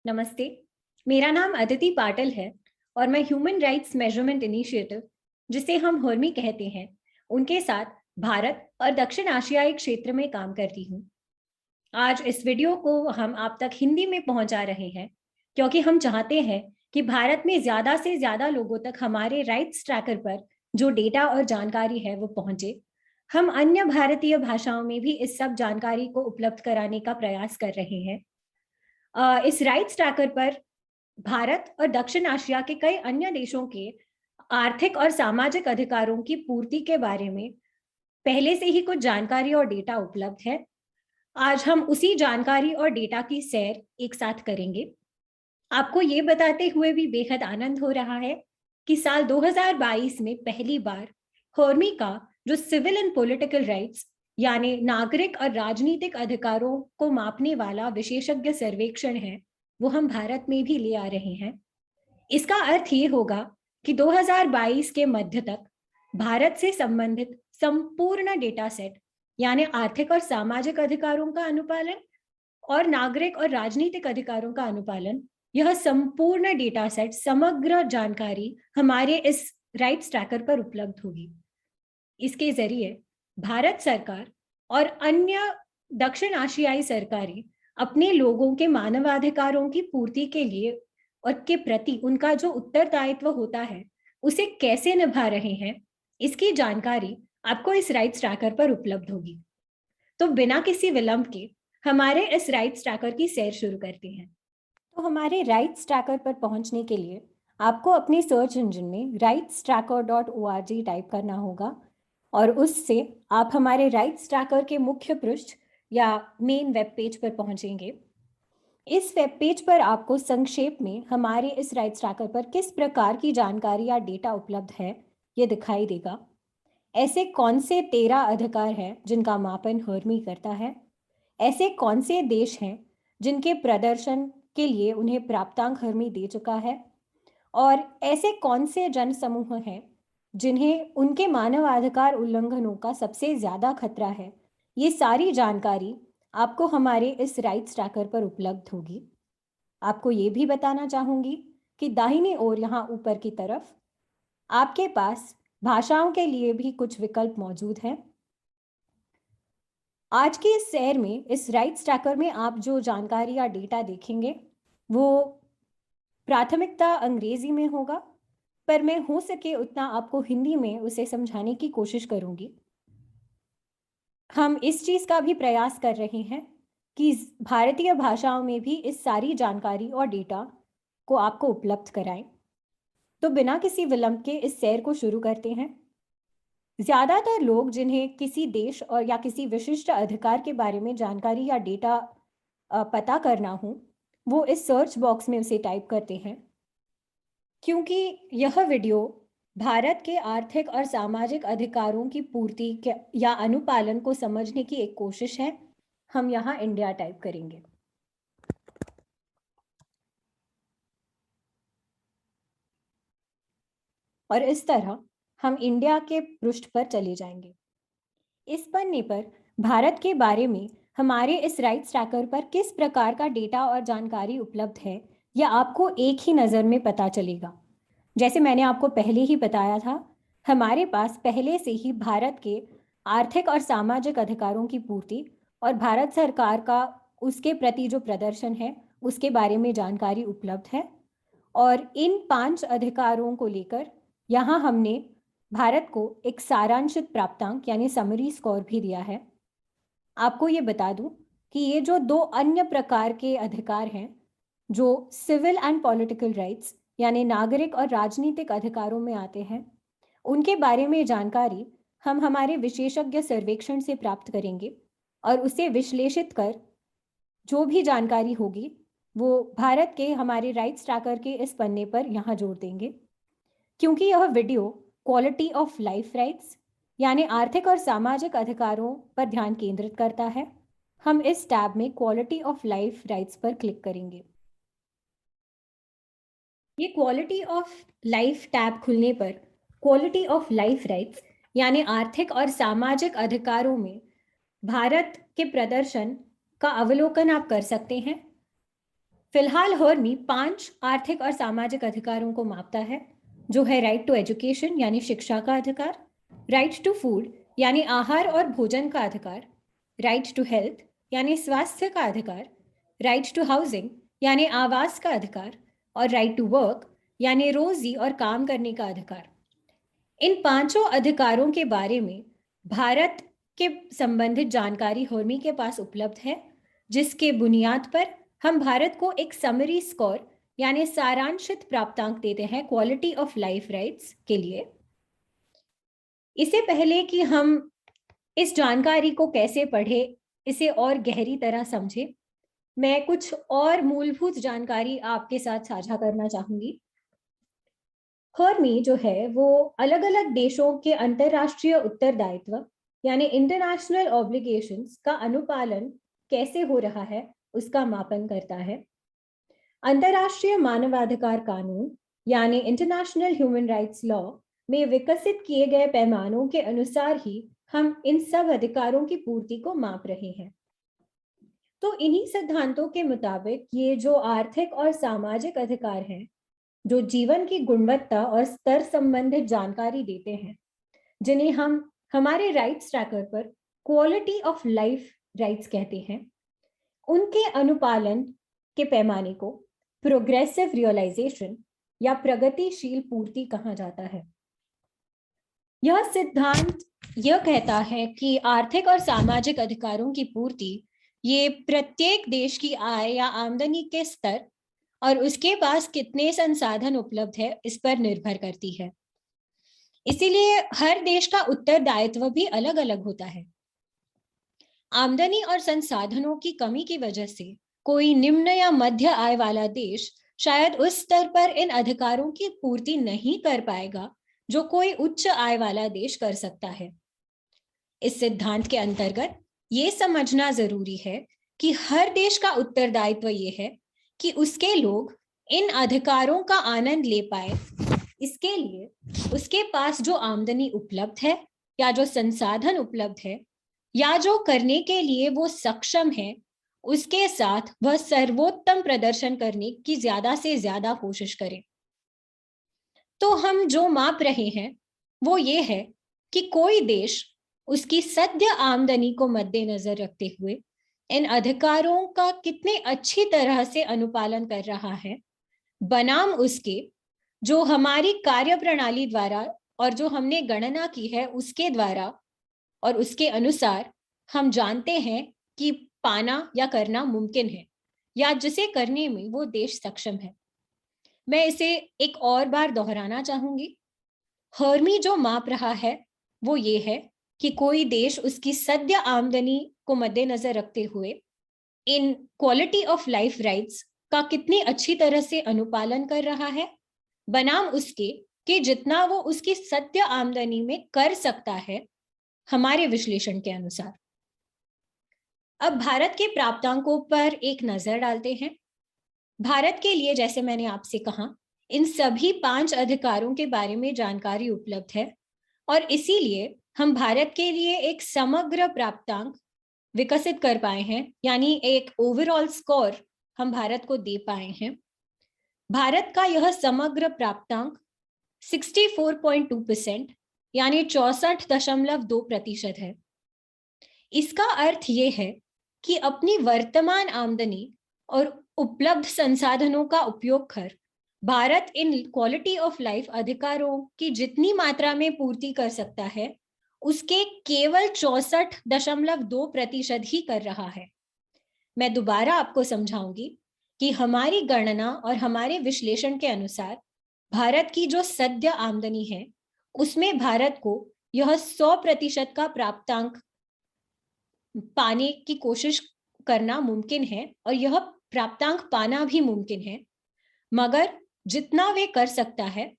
नमस्ते, मेरा नाम अदिति पाटिल है और मैं ह्यूमन राइट्स मेजरमेंट इनिशिएटिव, जिसे हम हुर्मी कहते हैं, उनके साथ भारत और दक्षिण आशियाई क्षेत्र में काम करती हूँ। आज इस वीडियो को हम आप तक हिंदी में पहुंचा रहे हैं क्योंकि हम चाहते हैं कि भारत में ज्यादा से ज्यादा लोगों तक हमारे राइट्स ट्रैकर पर जो डेटा और जानकारी है वो पहुंचे। हम अन्य भारतीय भाषाओं में भी इस सब जानकारी को उपलब्ध कराने का प्रयास कर रहे हैं। इस राइट्स ट्रैकर पर भारत और दक्षिण एशिया के कई अन्य देशों के आर्थिक और सामाजिक अधिकारों की पूर्ति के बारे में पहले से ही कुछ जानकारी और डेटा उपलब्ध है। आज हम उसी जानकारी और डेटा की सैर एक साथ करेंगे। आपको ये बताते हुए भी बेहद आनंद हो रहा है कि साल 2022 में पहली बार हुर्मी का जो सिविल एंड पॉलिटिकल राइट्स यानी नागरिक और राजनीतिक अधिकारों को मापने वाला विशेषज्ञ सर्वेक्षण है, वो हम भारत में भी ले आ रहे हैं। इसका अर्थ ये होगा कि 2022 के मध्य तक भारत से संबंधित संपूर्ण डेटा सेट यानी आर्थिक और सामाजिक अधिकारों का अनुपालन और नागरिक और राजनीतिक अधिकारों का अनुपालन, यह संपूर्ण डेटा सेट, समग्र जानकारी हमारे इस राइट्स ट्रैकर पर उपलब्ध होगी। इसके जरिए भारत सरकार और अन्य दक्षिण एशियाई सरकारें अपने लोगों के मानवाधिकारों की पूर्ति के लिए और के प्रति उनका जो उत्तरदायित्व होता है उसे कैसे निभा रहे हैं, इसकी जानकारी आपको इस राइट्स ट्रैकर पर उपलब्ध होगी। तो बिना किसी विलंब के हमारे इस राइट्स ट्रैकर की सैर शुरू करते हैं। तो हमारे राइट्स ट्रैकर पर पहुंचने के लिए आपको अपने सर्च इंजन में rightstracker.org टाइप करना होगा और उससे आप हमारे राइट्स ट्रैकर के मुख्य पृष्ठ या मेन वेब पेज पर पहुंचेंगे। इस वेब पेज पर आपको संक्षेप में हमारे इस राइट्स ट्रैकर पर किस प्रकार की जानकारी या डेटा उपलब्ध है ये दिखाई देगा। ऐसे कौन से 13 अधिकार हैं जिनका मापन हुर्मी करता है, ऐसे कौन से देश हैं जिनके प्रदर्शन के लिए उन्हें प्राप्तांक हुर्मी दे चुका है, और ऐसे कौन से जन समूह हैं जिन्हें उनके मानवाधिकार उल्लंघनों का सबसे ज्यादा खतरा है। ये सारी जानकारी आपको हमारे इस राइट्स ट्रैकर पर उपलब्ध होगी। आपको ये भी बताना चाहूंगी कि दाहिनी ओर यहाँ ऊपर की तरफ आपके पास भाषाओं के लिए भी कुछ विकल्प मौजूद हैं। आज की इस सैर में इस राइट्स ट्रैकर में आप जो जानकारी या डेटा देखेंगे वो प्राथमिकता अंग्रेजी में होगा, पर मैं हो सके उतना आपको हिंदी में उसे समझाने की कोशिश करूंगी। हम इस चीज का भी प्रयास कर रहे हैं कि भारतीय भाषाओं में भी इस सारी जानकारी और डेटा को आपको उपलब्ध कराएं। तो बिना किसी विलंब के इस सैर को शुरू करते हैं। ज्यादातर लोग जिन्हें किसी देश और या किसी विशिष्ट अधिकार के बारे में जानकारी या डेटा पता करना हो, वो इस सर्च बॉक्स में उसे टाइप करते हैं। क्योंकि यह वीडियो भारत के आर्थिक और सामाजिक अधिकारों की पूर्ति या अनुपालन को समझने की एक कोशिश है, हम यहाँ इंडिया टाइप करेंगे। और इस तरह हम इंडिया के पृष्ठ पर चले जाएंगे। इस पन्ने पर भारत के बारे में हमारे इस राइट्स ट्रैकर पर किस प्रकार का डेटा और जानकारी उपलब्ध है, यह आपको एक ही नज़र में पता चलेगा। जैसे मैंने आपको पहले ही बताया था, हमारे पास पहले से ही भारत के आर्थिक और सामाजिक अधिकारों की पूर्ति और भारत सरकार का उसके प्रति जो प्रदर्शन है उसके बारे में जानकारी उपलब्ध है। और इन 5 अधिकारों को लेकर यहाँ हमने भारत को एक सारांशित प्राप्तांक यानी समरी स्कोर भी दिया है। आपको ये बता दूं कि ये जो 2 अन्य प्रकार के अधिकार हैं जो सिविल एंड पॉलिटिकल राइट्स यानी नागरिक और राजनीतिक अधिकारों में आते हैं, उनके बारे में जानकारी हम हमारे विशेषज्ञ सर्वेक्षण से प्राप्त करेंगे और उसे विश्लेषित कर जो भी जानकारी होगी वो भारत के हमारे राइट्स ट्रैकर के इस पन्ने पर यहाँ जोड़ देंगे। क्योंकि यह video quality of life rights यानी आर्थिक और सामाजिक अधिकारों पर ध्यान केंद्रित करता है, हम इस टैब में क्वालिटी ऑफ लाइफ राइट्स पर क्लिक करेंगे। ये क्वालिटी ऑफ लाइफ टैब खुलने पर क्वालिटी ऑफ लाइफ राइट्स यानी आर्थिक और सामाजिक अधिकारों में भारत के प्रदर्शन का अवलोकन आप कर सकते हैं। फिलहाल हर्मी 5 आर्थिक और सामाजिक अधिकारों को मापता है, जो है राइट टू एजुकेशन यानी शिक्षा का अधिकार, राइट टू फूड यानी आहार और भोजन का अधिकार, राइट टू हेल्थ यानी स्वास्थ्य का अधिकार, राइट टू हाउसिंग यानी आवास का अधिकार और राइट टू वर्क यानी रोजी और काम करने का अधिकार। इन 5 अधिकारों के बारे में भारत के संबंधित जानकारी हर्मी के पास उपलब्ध है, जिसके बुनियाद पर हम भारत को एक समरी स्कोर यानी सारांशित प्राप्तांक देते हैं क्वालिटी ऑफ लाइफ राइट्स के लिए। इससे पहले कि हम इस जानकारी को कैसे पढ़े, इसे और गहरी तरह समझे, मैं कुछ और मूलभूत जानकारी आपके साथ साझा करना चाहूंगी। हर्मी जो है वो अलग अलग देशों के अंतरराष्ट्रीय उत्तरदायित्व यानी इंटरनेशनल ऑब्लिगेशंस का अनुपालन कैसे हो रहा है उसका मापन करता है। अंतरराष्ट्रीय मानवाधिकार कानून यानी इंटरनेशनल ह्यूमन राइट्स लॉ में विकसित किए गए पैमानों के अनुसार ही हम इन सब अधिकारों की पूर्ति को माप रहे हैं। तो इन्हीं सिद्धांतों के मुताबिक ये जो आर्थिक और सामाजिक अधिकार हैं, जो जीवन की गुणवत्ता और स्तर संबंधित जानकारी देते हैं, जिन्हें हम हमारे राइट्स ट्रैकर पर क्वालिटी ऑफ लाइफ राइट्स कहते हैं, उनके अनुपालन के पैमाने को प्रोग्रेसिव रियलाइजेशन या प्रगतिशील पूर्ति कहा जाता है। यह सिद्धांत यह कहता है कि आर्थिक और सामाजिक अधिकारों की पूर्ति ये प्रत्येक देश की आय या आमदनी के स्तर और उसके पास कितने संसाधन उपलब्ध है इस पर निर्भर करती है। इसीलिए हर देश का उत्तरदायित्व भी अलग अलग होता है। आमदनी और संसाधनों की कमी की वजह से कोई निम्न या मध्य आय वाला देश शायद उस स्तर पर इन अधिकारों की पूर्ति नहीं कर पाएगा जो कोई उच्च आय वाला देश कर सकता है। इस सिद्धांत के अंतर्गत ये समझना जरूरी है कि हर देश का उत्तरदायित्व ये है कि उसके लोग इन अधिकारों का आनंद ले पाए। इसके लिए उसके पास जो आमदनी उपलब्ध है या जो संसाधन उपलब्ध है या जो करने के लिए वो सक्षम है, उसके साथ वह सर्वोत्तम प्रदर्शन करने की ज्यादा से ज्यादा कोशिश करे। तो हम जो माप रहे हैं वो ये है कि कोई देश उसकी सद्य आमदनी को मद्देनजर रखते हुए इन अधिकारों का कितने अच्छी तरह से अनुपालन कर रहा है, बनाम उसके जो हमारी कार्यप्रणाली द्वारा और जो हमने गणना की है उसके द्वारा और उसके अनुसार हम जानते हैं कि पाना या करना मुमकिन है या जिसे करने में वो देश सक्षम है। मैं इसे एक और बार दोहराना चाहूंगी। हर्मी जो माप रहा है वो ये है कि कोई देश उसकी सद्य आमदनी को मद्देनजर रखते हुए in quality of life rights का कितनी अच्छी तरह से अनुपालन कर रहा है, बनाम उसके कि जितना वो उसकी सत्य आमदनी में कर सकता है हमारे विश्लेषण के अनुसार। अब भारत के प्राप्तांकों पर एक नजर डालते हैं। भारत के लिए, जैसे मैंने आपसे कहा, इन सभी 5 अधिकारों के बारे में जानकारी उपलब्ध है और इसीलिए हम भारत के लिए एक समग्र प्राप्तांक विकसित कर पाए हैं, यानी एक ओवरऑल स्कोर हम भारत को दे पाए हैं। भारत का यह समग्र प्राप्तांक 64.2% यानी 64.2% है। इसका अर्थ यह है कि अपनी वर्तमान आमदनी और उपलब्ध संसाधनों का उपयोग कर Bharat in quality of life अधिकारों की जितनी मात्रा में पूर्ति कर सकता है उसके केवल 64.2% ही कर रहा है। मैं दोबारा आपको समझाऊंगी कि हमारी गणना और हमारे विश्लेषण के अनुसार भारत की जो सद्य आमदनी है उसमें भारत को यह 100% का प्राप्तांक पाने की कोशिश करना मुमकिन है और यह प्राप्तांक पाना भी मुमकिन है, मगर जितना वे कर सकता है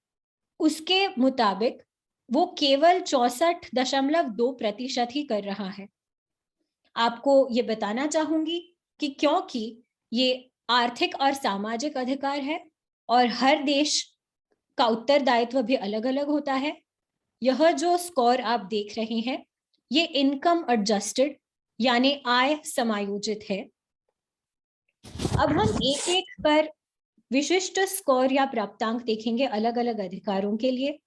उसके मुताबिक वो केवल 64.2% ही कर रहा है। आपको ये बताना चाहूंगी कि क्योंकि ये आर्थिक और सामाजिक अधिकार है और हर देश का उत्तरदायित्व भी अलग अलग होता है, यह जो स्कोर आप देख रहे हैं ये इनकम एडजस्टेड यानी आय समायोजित है। अब हम एक एक कर विशिष्ट स्कोर या प्राप्तांक देखेंगे अलग अलग अधिकारों के लिए।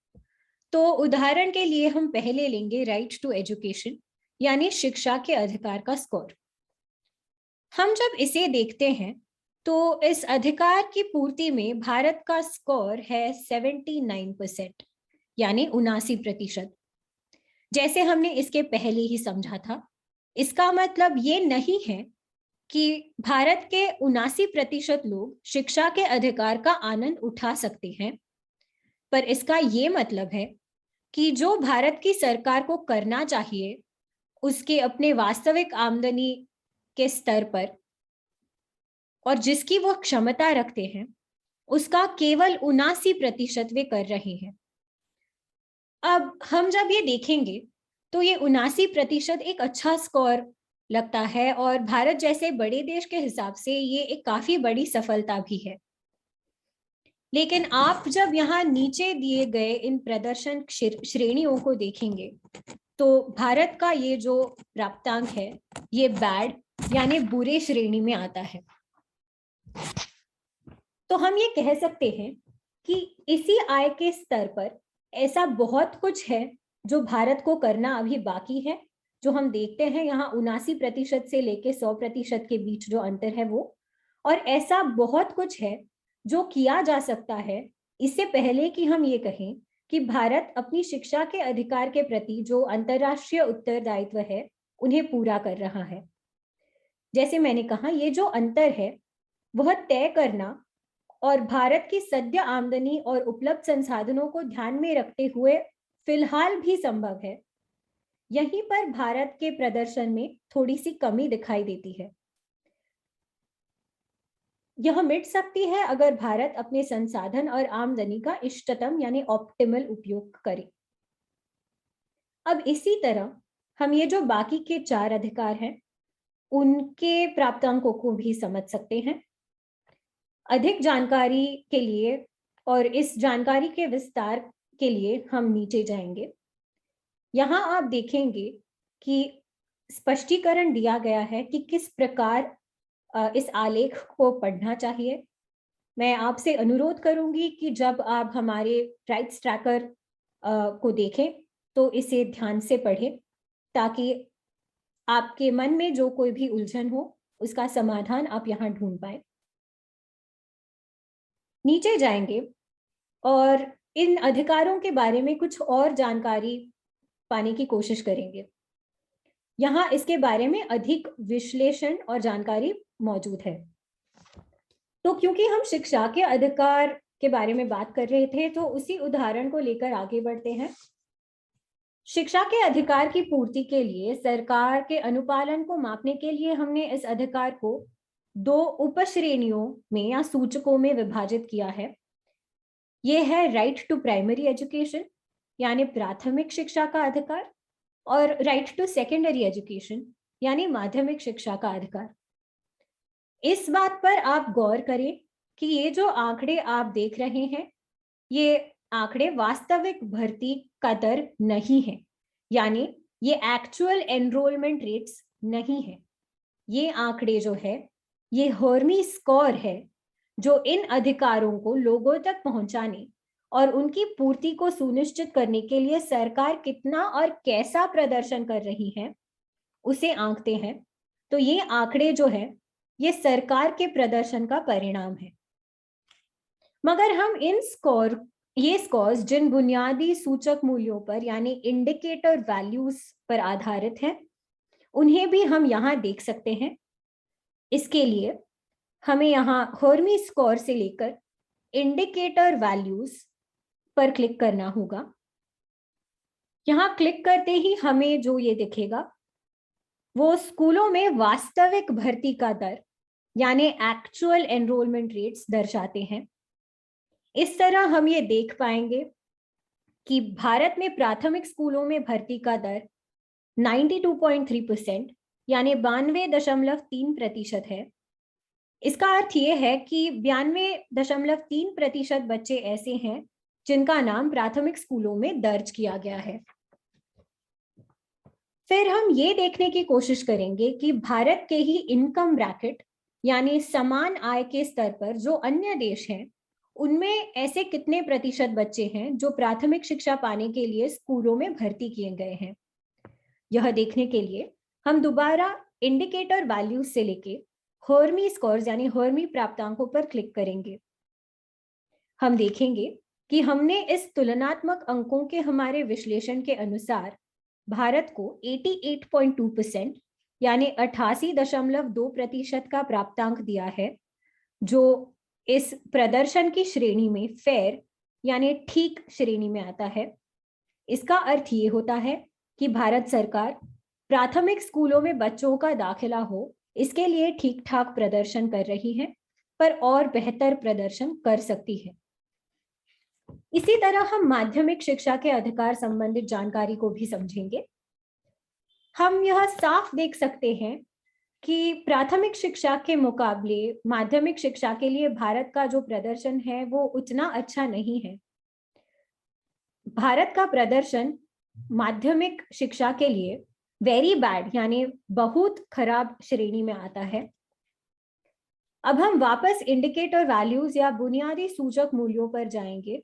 तो उदाहरण के लिए हम पहले लेंगे राइट टू एजुकेशन यानी शिक्षा के अधिकार का स्कोर। हम जब इसे देखते हैं तो इस अधिकार की पूर्ति में भारत का स्कोर है 79%, यानी 79%। जैसे हमने इसके पहले ही समझा था, इसका मतलब ये नहीं है कि भारत के 79% लोग शिक्षा के अधिकार का आनंद उठा सकते हैं, पर इसका ये मतलब है कि जो भारत की सरकार को करना चाहिए उसके अपने वास्तविक आमदनी के स्तर पर और जिसकी वो क्षमता रखते हैं उसका केवल 79% वे कर रहे हैं। अब हम जब ये देखेंगे तो ये 79% एक अच्छा स्कोर लगता है और भारत जैसे बड़े देश के हिसाब से ये एक काफी बड़ी सफलता भी है। लेकिन आप जब यहाँ नीचे दिए गए इन प्रदर्शन श्रेणियों को देखेंगे तो भारत का ये जो प्राप्तांक है ये बैड यानी बुरे श्रेणी में आता है। तो हम ये कह सकते हैं कि इसी आय के स्तर पर ऐसा बहुत कुछ है जो भारत को करना अभी बाकी है। जो हम देखते हैं यहाँ 79% से लेके 100% के बीच जो अंतर है वो, और ऐसा बहुत कुछ है जो किया जा सकता है इससे पहले कि हम ये कहें कि भारत अपनी शिक्षा के अधिकार के प्रति जो अंतरराष्ट्रीय उत्तरदायित्व है उन्हें पूरा कर रहा है। जैसे मैंने कहा, ये जो अंतर है वह तय करना और भारत की सद्य आमदनी और उपलब्ध संसाधनों को ध्यान में रखते हुए फिलहाल भी संभव है। यहीं पर भारत के प्रदर्शन में थोड़ी सी कमी दिखाई देती है। यह मिट सकती है अगर भारत अपने संसाधन और आमदनी का इष्टतम यानी ऑप्टिमल उपयोग करे। अब इसी तरह हम ये जो बाकी के 4 अधिकार हैं उनके प्राप्तांकों को भी समझ सकते हैं। अधिक जानकारी के लिए और इस जानकारी के विस्तार के लिए हम नीचे जाएंगे। यहाँ आप देखेंगे कि स्पष्टीकरण दिया गया है कि किस प्रकार इस आलेख को पढ़ना चाहिए। मैं आपसे अनुरोध करूंगी कि जब आप हमारे राइट्स ट्रैकर को देखें तो इसे ध्यान से पढ़ें ताकि आपके मन में जो कोई भी उलझन हो उसका समाधान आप यहाँ ढूंढ पाए। नीचे जाएंगे और इन अधिकारों के बारे में कुछ और जानकारी पाने की कोशिश करेंगे। यहाँ इसके बारे में अधिक विश्लेषण और जानकारी मौजूद है। तो क्योंकि हम शिक्षा के अधिकार के बारे में बात कर रहे थे तो उसी उदाहरण को लेकर आगे बढ़ते हैं। शिक्षा के अधिकार की पूर्ति के लिए सरकार के अनुपालन को मापने के लिए हमने इस अधिकार को 2 उपश्रेणियों में या सूचकों में विभाजित किया है। ये है राइट टू प्राइमरी एजुकेशन यानी प्राथमिक शिक्षा का अधिकार और राइट टू सेकेंडरी एजुकेशन यानी माध्यमिक शिक्षा का अधिकार। इस बात पर आप गौर करें कि ये जो आंकड़े आप देख रहे हैं ये आंकड़े वास्तविक भर्ती का दर नहीं है, यानी ये एक्चुअल एनरोलमेंट रेट्स नहीं है। ये आंकड़े जो है ये हर्मी स्कोर है जो इन अधिकारों को लोगों तक पहुंचाने और उनकी पूर्ति को सुनिश्चित करने के लिए सरकार कितना और कैसा प्रदर्शन कर रही है उसे आंकते हैं। तो ये आंकड़े जो है ये सरकार के प्रदर्शन का परिणाम है। मगर हम ये स्कोर्स जिन बुनियादी सूचक मूल्यों पर यानी इंडिकेटर वैल्यूज पर आधारित हैं उन्हें भी हम यहाँ देख सकते हैं। इसके लिए हमें यहाँ हर्मी स्कोर से लेकर इंडिकेटर वैल्यूज पर क्लिक करना होगा। यहाँ क्लिक करते ही हमें जो ये दिखेगा वो स्कूलों में वास्तविक भर्ती का दर यानी एक्चुअल एनरोलमेंट रेट्स दर्शाते हैं। इस तरह हम ये देख पाएंगे कि भारत में प्राथमिक स्कूलों में भर्ती का दर 92.3% यानी 92.3% है। इसका अर्थ ये है कि 92.3% बच्चे ऐसे हैं जिनका नाम प्राथमिक स्कूलों में दर्ज किया गया है। फिर हम ये देखने की कोशिश करेंगे कि भारत के ही इनकम ब्रैकेट यानी समान आय के स्तर पर जो अन्य देश हैं, उनमें ऐसे कितने प्रतिशत बच्चे हैं जो प्राथमिक शिक्षा पाने के लिए स्कूलों में भर्ती किए गए हैं। यह देखने के लिए हम दोबारा इंडिकेटर वैल्यूज से लेके हर्मी स्कोर्स यानी हर्मी प्राप्तांकों पर क्लिक करेंगे। हम देखेंगे कि हमने इस तुलनात्मक अंकों के हमारे विश्लेषण के अनुसार भारत को 88.2% यानी 88.2% का प्राप्तांक दिया है, जो इस प्रदर्शन की श्रेणी में फेयर यानी ठीक श्रेणी में आता है। इसका अर्थ ये होता है कि भारत सरकार प्राथमिक स्कूलों में बच्चों का दाखिला हो, इसके लिए ठीक ठाक प्रदर्शन कर रही है, पर और बेहतर प्रदर्शन कर सकती है। इसी तरह हम माध्यमिक शिक्षा के अधिकार संबंधित जानकारी को भी समझेंगे। हम यह साफ देख सकते हैं कि प्राथमिक शिक्षा के मुकाबले माध्यमिक शिक्षा के लिए भारत का जो प्रदर्शन है वो उतना अच्छा नहीं है। भारत का प्रदर्शन माध्यमिक शिक्षा के लिए वेरी बैड यानी बहुत खराब श्रेणी में आता है। अब हम वापस इंडिकेटर वैल्यूज या बुनियादी सूचक मूल्यों पर जाएंगे।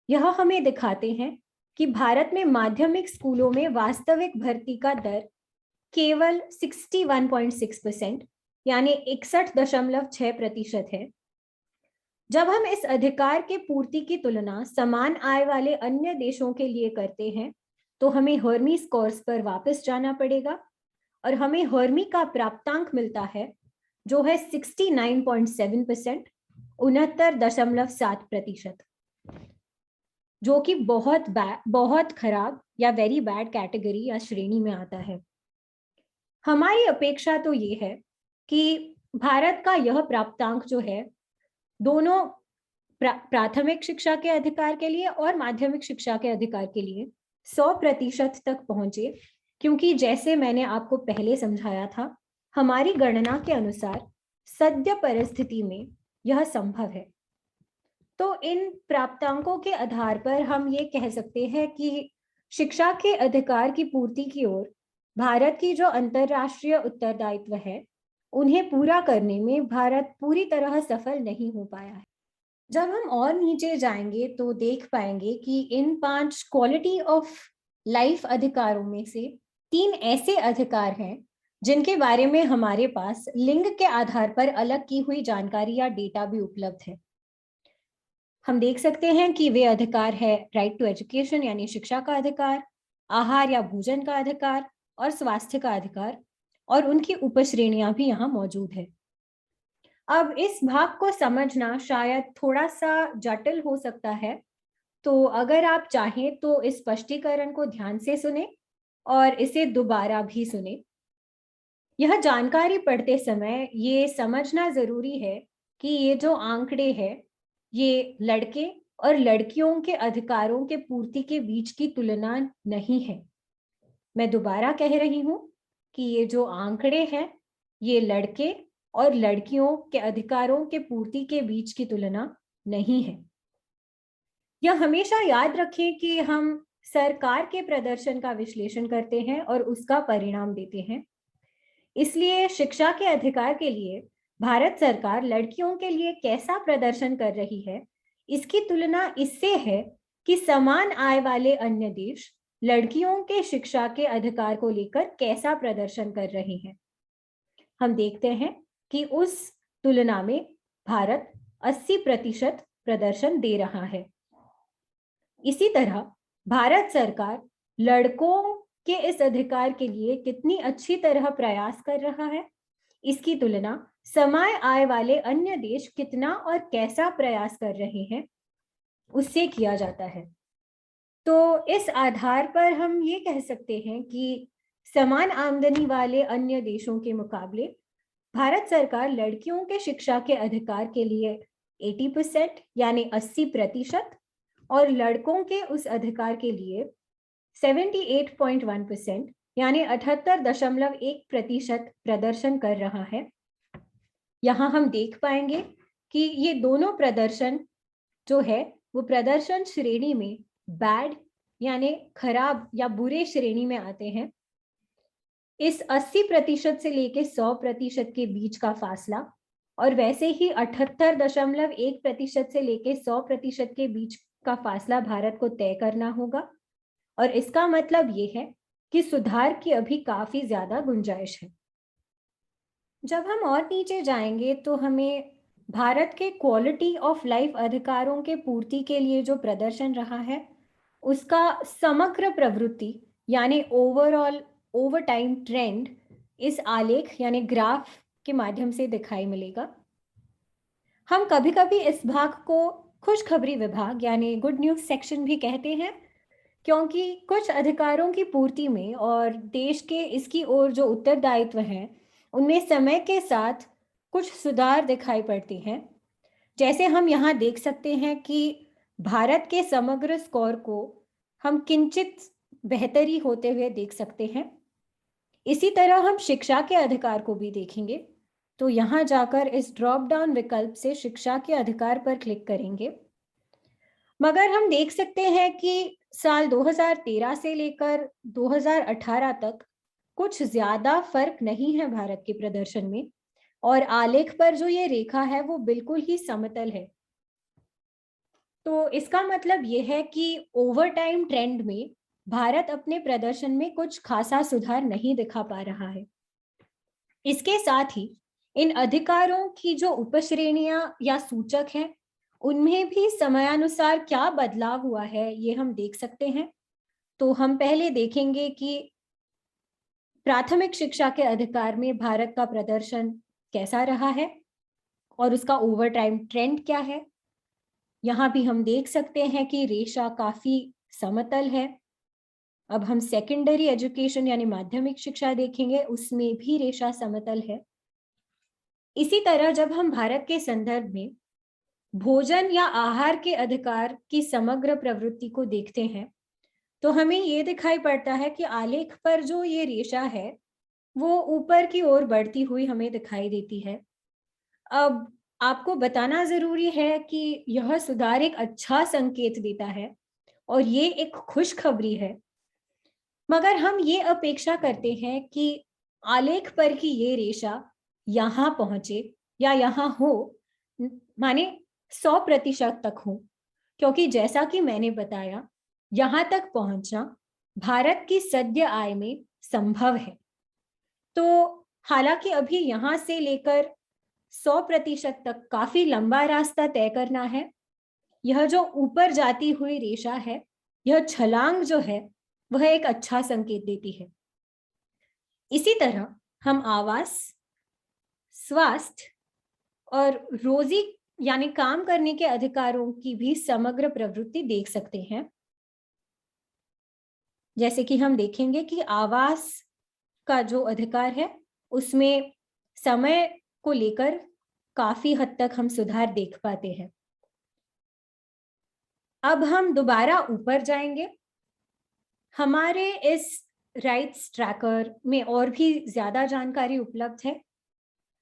यह हमें दिखाते हैं कि भारत में माध्यमिक स्कूलों में वास्तविक भर्ती का दर केवल 61.6% यानी 61.6% है। जब हम इस अधिकार के पूर्ति की तुलना समान आय वाले अन्य देशों के लिए करते हैं, तो हमें हर्मी स्कोर्स पर वापस जाना पड़ेगा और हमें हर्मी का प्राप्तांक मिलता है जो है 69.7%, 69.7%, जो कि बहुत खराब या वेरी बैड कैटेगरी या श्रेणी में आता है। हमारी अपेक्षा तो ये है कि भारत का यह प्राप्तांक जो है दोनों प्राथमिक शिक्षा के अधिकार के लिए और माध्यमिक शिक्षा के अधिकार के लिए 100% तक पहुंचे, क्योंकि जैसे मैंने आपको पहले समझाया था, हमारी गणना के अनुसार सद्य परिस्थिति में यह संभव है। तो इन प्राप्तांकों के आधार पर हम ये कह सकते हैं कि शिक्षा के अधिकार की पूर्ति की ओर भारत की जो अंतरराष्ट्रीय उत्तरदायित्व है, उन्हें पूरा करने में भारत पूरी तरह सफल नहीं हो पाया है। जब हम और नीचे जाएंगे तो देख पाएंगे कि इन 5 क्वालिटी ऑफ लाइफ अधिकारों में से 3 ऐसे अधिकार हैं जिनके बारे में हमारे पास लिंग के आधार पर अलग की हुई जानकारी या डेटा भी उपलब्ध है। हम देख सकते हैं कि वे अधिकार है राइट टू एजुकेशन यानी शिक्षा का अधिकार, आहार या भोजन का अधिकार और स्वास्थ्य का अधिकार, और उनकी उपश्रेणियां भी यहाँ मौजूद है। अब इस भाग को समझना शायद थोड़ा सा जटिल हो सकता है, तो अगर आप चाहें तो इस स्पष्टीकरण को ध्यान से सुने और इसे दोबारा भी सुने। यह जानकारी पढ़ते समय ये समझना जरूरी है कि ये जो आंकड़े हैं, ये लड़के और लड़कियों के अधिकारों के पूर्ति के बीच की तुलना नहीं है। मैं दोबारा कह रही हूं कि ये जो आंकड़े हैं, ये लड़के और लड़कियों के अधिकारों के पूर्ति के बीच की तुलना नहीं है। यह हमेशा याद रखें कि हम सरकार के प्रदर्शन का विश्लेषण करते हैं और उसका परिणाम देते हैं। इसलिए शिक्षा के अधिकार के लिए भारत सरकार लड़कियों के लिए कैसा प्रदर्शन कर रही है, इसकी तुलना इससे है कि समान आय वाले अन्य देश लड़कियों के शिक्षा के अधिकार को लेकर कैसा प्रदर्शन कर रहे हैं। हम देखते हैं कि उस तुलना में भारत 80% प्रदर्शन दे रहा है। इसी तरह भारत सरकार लड़कों के इस अधिकार के लिए कितनी अच्छी तरह प्रयास कर रहा है, इसकी तुलना समान आय वाले अन्य देश कितना और कैसा प्रयास कर रहे हैं उससे किया जाता है। तो इस आधार पर हम ये कह सकते हैं कि समान आमदनी वाले अन्य देशों के मुकाबले भारत सरकार लड़कियों के शिक्षा के अधिकार के लिए 80% यानी 80% और लड़कों के उस अधिकार के लिए 78.1% यानी 78.1% प्रदर्शन कर रहा है। यहाँ हम देख पाएंगे कि ये दोनों प्रदर्शन जो है वो प्रदर्शन श्रेणी में बैड यानी खराब या बुरे श्रेणी में आते हैं। इस 80% से लेके 100% के बीच का फासला, और वैसे ही 78.1% से लेके 100% के बीच का फासला भारत को तय करना होगा। और इसका मतलब ये है कि सुधार की अभी काफी ज्यादा गुंजाइश है। जब हम और नीचे जाएंगे तो हमें भारत के क्वालिटी ऑफ लाइफ अधिकारों के पूर्ति के लिए जो प्रदर्शन रहा है उसका समग्र प्रवृत्ति यानी ओवरऑल ओवर टाइम ट्रेंड इस आलेख यानी ग्राफ के माध्यम से दिखाई मिलेगा। हम कभी कभी इस भाग को खुशखबरी विभाग यानी गुड न्यूज सेक्शन भी कहते हैं, क्योंकि कुछ अधिकारों की पूर्ति में और देश के इसकी ओर जो उत्तरदायित्व हैं उनमें समय के साथ कुछ सुधार दिखाई पड़ते हैं। जैसे हम यहाँ देख सकते हैं कि भारत के समग्र स्कोर को हम किंचित बेहतरी होते हुए देख सकते हैं। इसी तरह हम शिक्षा के अधिकार को भी देखेंगे, तो यहाँ जाकर इस ड्रॉप डाउन विकल्प से शिक्षा के अधिकार पर क्लिक करेंगे। मगर हम देख सकते हैं कि साल 2013 से लेकर 2018 तक कुछ ज्यादा फर्क नहीं है भारत के प्रदर्शन में, और आलेख पर जो ये रेखा है वो बिल्कुल ही समतल है। तो इसका मतलब ये है कि ओवर टाइम ट्रेंड में भारत अपने प्रदर्शन में कुछ खासा सुधार नहीं दिखा पा रहा है। इसके साथ ही इन अधिकारों की जो उपश्रेणियां या सूचक हैं उनमें भी समयानुसार क्या बदलाव हुआ है ये हम देख सकते हैं। तो हम पहले देखेंगे कि प्राथमिक शिक्षा के अधिकार में भारत का प्रदर्शन कैसा रहा है और उसका ओवर टाइम ट्रेंड क्या है। यहाँ भी हम देख सकते हैं कि रेशा काफी समतल है। अब हम सेकेंडरी एजुकेशन यानी माध्यमिक शिक्षा देखेंगे, उसमें भी रेशा समतल है। इसी तरह जब हम भारत के संदर्भ में भोजन या आहार के अधिकार की समग्र प्रवृत्ति को देखते हैं तो हमें ये दिखाई पड़ता है कि आलेख पर जो ये रेशा है वो ऊपर की ओर बढ़ती हुई हमें दिखाई देती है। अब आपको बताना जरूरी है कि यह सुधार एक अच्छा संकेत देता है और ये एक खुशखबरी है, मगर हम ये अपेक्षा करते हैं कि आलेख पर की ये रेशा यहाँ पहुंचे या यहाँ हो, माने 100% तक हो, क्योंकि जैसा कि मैंने बताया यहाँ तक पहुंचना भारत की सद्य आय में संभव है। तो हालांकि अभी यहाँ से लेकर 100% तक काफी लंबा रास्ता तय करना है। यह जो ऊपर जाती हुई रेशा है, यह छलांग जो है वह एक अच्छा संकेत देती है। इसी तरह हम आवास, स्वास्थ्य और रोजी यानी काम करने के अधिकारों की भी समग्र प्रवृत्ति देख सकते हैं। जैसे कि हम देखेंगे कि आवास का जो अधिकार है उसमें समय को लेकर काफी हद तक हम सुधार देख पाते हैं। अब हम दोबारा ऊपर जाएंगे। हमारे इस राइट्स ट्रैकर में और भी ज्यादा जानकारी उपलब्ध है।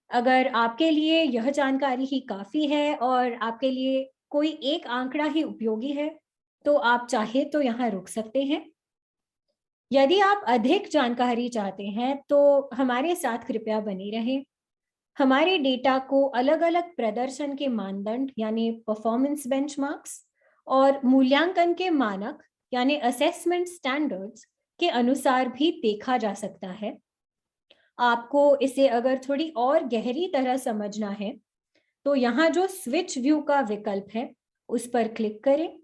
अगर आपके लिए यह जानकारी ही काफी है और आपके लिए कोई एक आंकड़ा ही उपयोगी है तो आप चाहे तो यहाँ रुक सकते हैं। यदि आप अधिक जानकारी चाहते हैं तो हमारे साथ कृपया बने रहें। हमारे डेटा को अलग अलग प्रदर्शन के मानदंड यानी परफॉर्मेंस बेंचमार्क्स और मूल्यांकन के मानक यानी असेसमेंट स्टैंडर्ड्स के अनुसार भी देखा जा सकता है। आपको इसे अगर थोड़ी और गहरी तरह समझना है तो यहाँ जो स्विच व्यू का विकल्प है उस पर क्लिक करें,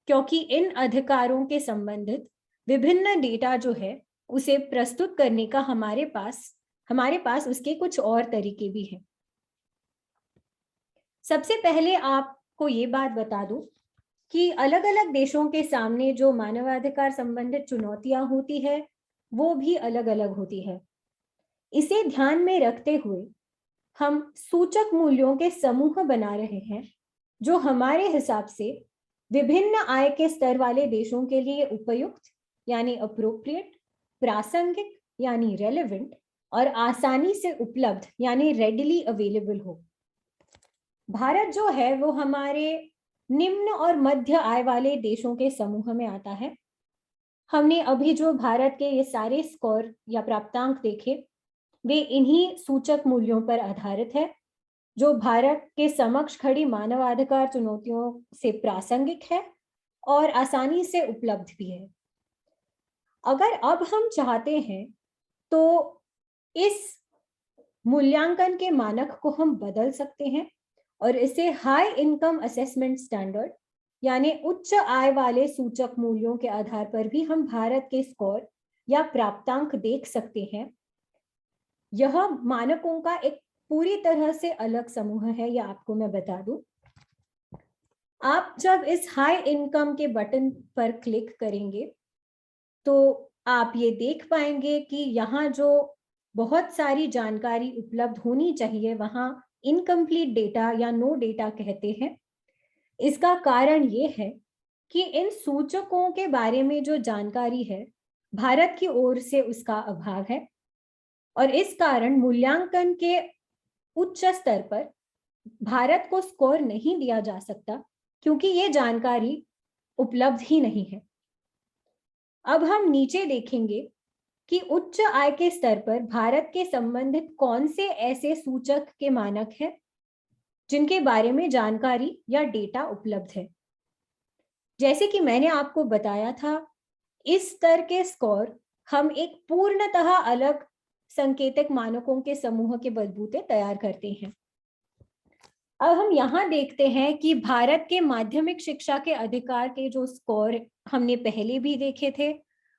क्योंकि इन अधिकारों के संबंधित विभिन्न डेटा जो है उसे प्रस्तुत करने का हमारे पास उसके कुछ और तरीके भी हैं। सबसे पहले आपको ये बात बता दूं कि अलग अलग देशों के सामने जो मानवाधिकार संबंधित चुनौतियां होती है वो भी अलग अलग होती है। इसे ध्यान में रखते हुए हम सूचक मूल्यों के समूह बना रहे हैं जो हमारे हिसाब से विभिन्न आय के स्तर वाले देशों के लिए उपयुक्त यानी अप्रोप्रिएट, प्रासंगिक यानी रेलेवेंट और आसानी से उपलब्ध यानी रेडिली अवेलेबल हो। भारत जो है वो हमारे निम्न और मध्य आय वाले देशों के समूह में आता है। हमने अभी जो भारत के ये सारे स्कोर या प्राप्तांक देखे, वे इन्हीं सूचक मूल्यों पर आधारित है, जो भारत के समक्ष खड़ी मानवाधिकार चुनौतियों से प्रासंगिक है और आसानी से उपलब्ध भी है। अगर अब हम चाहते हैं तो इस मूल्यांकन के मानक को हम बदल सकते हैं और इसे हाई इनकम असेसमेंट स्टैंडर्ड यानी उच्च आय वाले सूचक मूल्यों के आधार पर भी हम भारत के स्कोर या प्राप्तांक देख सकते हैं। यह मानकों का एक पूरी तरह से अलग समूह है, यह आपको मैं बता दूं। आप जब इस हाई इनकम के बटन पर क्लिक करेंगे तो आप ये देख पाएंगे कि यहाँ जो बहुत सारी जानकारी उपलब्ध होनी चाहिए वहां इनकम्प्लीट डेटा या नो डेटा कहते हैं। इसका कारण ये है कि इन सूचकों के बारे में जो जानकारी है भारत की ओर से उसका अभाव है और इस कारण मूल्यांकन के उच्च स्तर पर भारत को स्कोर नहीं दिया जा सकता क्योंकि ये जानकारी उपलब्ध ही नहीं है। अब हम नीचे देखेंगे कि उच्च आय के स्तर पर भारत के संबंधित कौन से ऐसे सूचक के मानक हैं जिनके बारे में जानकारी या डेटा उपलब्ध है। जैसे कि मैंने आपको बताया था, इस स्तर के स्कोर हम एक पूर्णतः अलग सांकेतिक मानकों के समूह के बलबूते तैयार करते हैं। अब हम यहाँ देखते हैं कि भारत के माध्यमिक शिक्षा के अधिकार के जो स्कोर हमने पहले भी देखे थे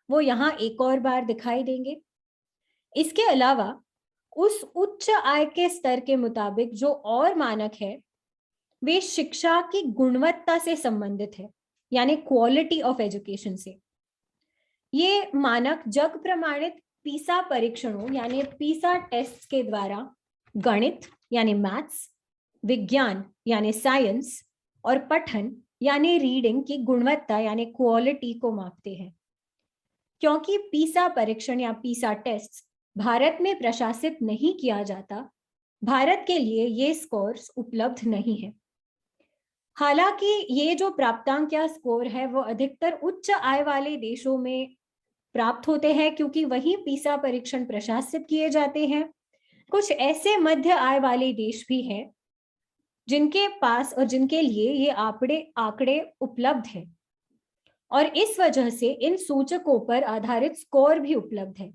वो यहाँ एक और बार दिखाई देंगे। इसके अलावा उस उच्च आय के स्तर के मुताबिक जो और मानक है वे शिक्षा की गुणवत्ता से संबंधित है, यानी क्वालिटी ऑफ एजुकेशन से। ये मानक जग प्रमाणित पीसा परीक्षणों यानी पीसा टेस्ट के द्वारा गणित यानी मैथ्स, विज्ञान यानी साइंस और पठन यानी रीडिंग की गुणवत्ता यानी क्वालिटी को मापते हैं। क्योंकि पीसा परीक्षण या पीसा टेस्ट भारत में प्रशासित नहीं किया जाता, भारत के लिए ये स्कोर्स उपलब्ध नहीं है। हालांकि ये जो प्राप्तांक या स्कोर है वो अधिकतर उच्च आय वाले देशों में प्राप्त होते हैं क्योंकि वहीं पीसा परीक्षण प्रशासित किए जाते हैं। कुछ ऐसे मध्य आय वाले देश भी हैं जिनके पास और जिनके लिए ये आंकड़े उपलब्ध है और इस वजह से इन सूचकों पर आधारित स्कोर भी उपलब्ध है।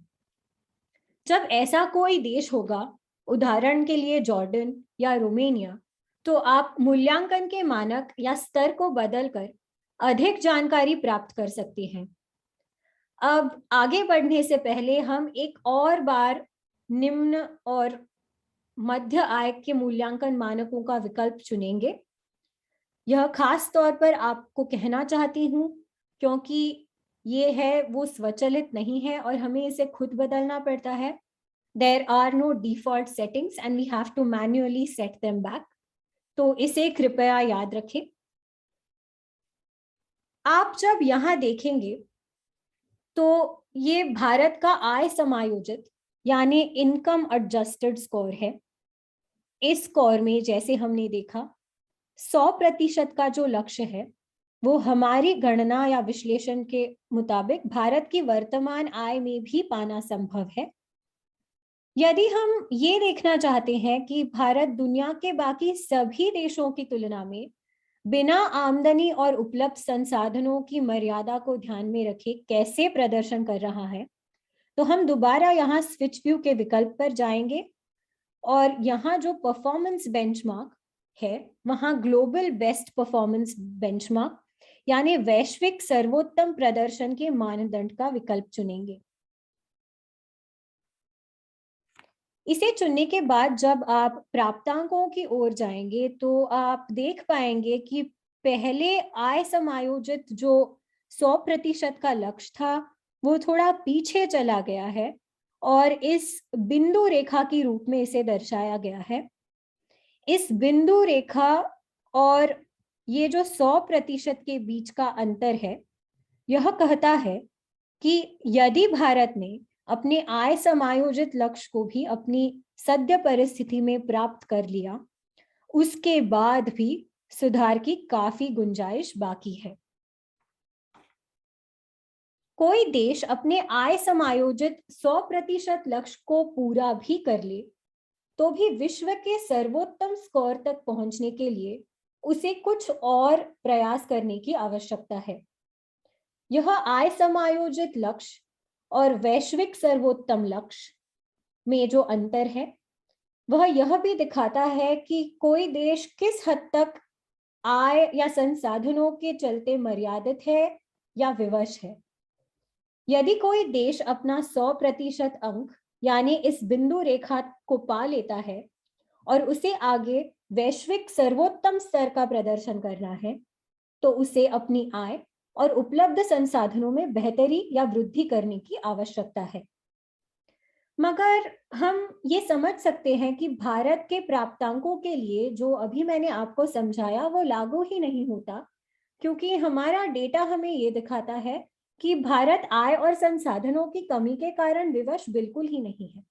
जब ऐसा कोई देश होगा, उदाहरण के लिए जॉर्डन या रोमेनिया, तो आप मूल्यांकन के मानक या स्तर को बदलकर अधिक जानकारी प्राप्त कर सकते हैं। अब आगे बढ़ने से पहले हम एक और बार निम्न और मध्य आय के मूल्यांकन मानकों का विकल्प चुनेंगे। यह खास तौर पर आपको कहना चाहती हूँ क्योंकि ये है वो स्वचालित नहीं है और हमें इसे खुद बदलना पड़ता है। There are no default settings and we have to manually set them back. तो इसे कृपया याद रखें। आप जब यहाँ देखेंगे तो ये भारत का आय समायोजित यानी इनकम एडजस्टेड स्कोर है। इस स्कोर में जैसे हमने देखा 100% का जो लक्ष्य है वो हमारी गणना या विश्लेषण के मुताबिक भारत की वर्तमान आय में भी पाना संभव है। यदि हम ये देखना चाहते हैं कि भारत दुनिया के बाकी सभी देशों की तुलना में बिना आमदनी और उपलब्ध संसाधनों की मर्यादा को ध्यान में रखे कैसे प्रदर्शन कर रहा है, तो हम दोबारा यहाँ स्विच व्यू के विकल्प पर जाएंगे और यहाँ जो परफॉर्मेंस बेंचमार्क है वहाँ ग्लोबल बेस्ट परफॉर्मेंस बेंचमार्क यानी वैश्विक सर्वोत्तम प्रदर्शन के मानदंड का विकल्प चुनेंगे। इसे चुनने के बाद जब आप प्राप्तांकों की ओर जाएंगे तो आप देख पाएंगे कि पहले आय समायोजित जो 100% का लक्ष्य था वो थोड़ा पीछे चला गया है और इस बिंदु रेखा के रूप में इसे दर्शाया गया है। इस बिंदु रेखा और ये जो 100% के बीच का अंतर है यह कहता है कि यदि भारत ने अपने आय समायोजित लक्ष्य को भी अपनी सद्य परिस्थिति में प्राप्त कर लिया, उसके बाद भी सुधार की काफी गुंजाइश बाकी है। कोई देश अपने आय समायोजित 100% लक्ष्य को पूरा भी कर ले, तो भी विश्व के सर्वोत्तम स्कोर तक पहुंचने के लिए उसे कुछ और प्रयास करने की आवश्यकता है। यह आय समायोजित लक्ष्य और वैश्विक सर्वोत्तम लक्ष्य में जो अंतर है, वह यह भी दिखाता है कि कोई देश किस हद तक आय या संसाधनों के चलते मर्यादित है या विवश है। यदि कोई देश अपना 100% अंक यानी इस बिंदु रेखा को पा लेता है और उसे आगे वैश्विक सर्वोत्तम स्तर का प्रदर्शन करना है, तो उसे अपनी आय और उपलब्ध संसाधनों में बेहतरी या वृद्धि करने की आवश्यकता है। मगर हम ये समझ सकते हैं कि भारत के प्राप्तांकों के लिए जो अभी मैंने आपको समझाया वो लागू ही नहीं होता, क्योंकि हमारा डेटा हमें ये दिखाता है कि भारत आय और संसाधनों की कमी के कारण विवश बिल्कुल ही नहीं है।